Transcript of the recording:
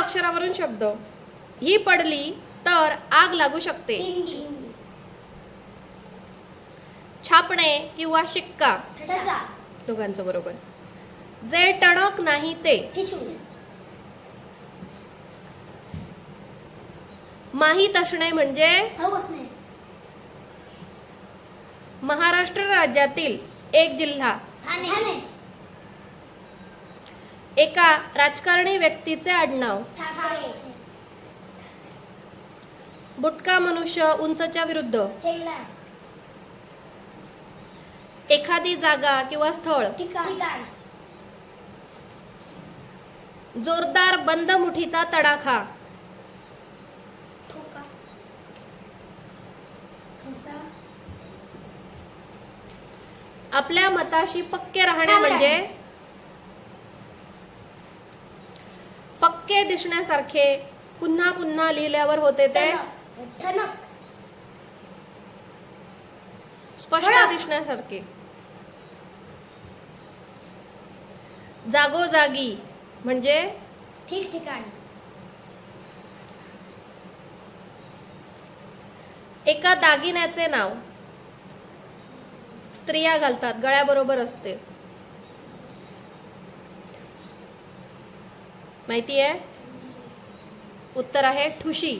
अक्षरावरून शब्द. ही पडली तर आग लागू शकते. हिंगी. छापणे किंवा शिक्का. ठसा. दोघांचं बरोबर. जे टणक नाही ते. टिशू. माहीत असणे म्हणजे. ठाऊक नाही. महाराष्ट्र राज्यातील एक जिल्हा. ठाणे. एका राजकारणी व्यक्तीचे आडनाव. ठाकरे. बुटका मनुष्य उंचच्या विरुद्ध. ठेंगणा. एखादी जागा किंवा स्थळ. ठिकाण. जोरदार बंद मुठीचा तडाखा. ठोका. ठोसा. आपल्या मताशी पक्के राहणे ठाम म्हणजे. राहणे. पक्के दिसण्यासारखे पुन्हा पुन्हा लिहिल्यावर होते ते. ठणक. स्पष्ट ठळक. दिसण्यासारखे. जागोजागी म्हणजे. ठिकठिकाणी. एका दागिन्याचे नाव. स्त्रिया घालतात, गळ्याबरोबर असते. माहिती आहे? उत्तर आहे ठुशी.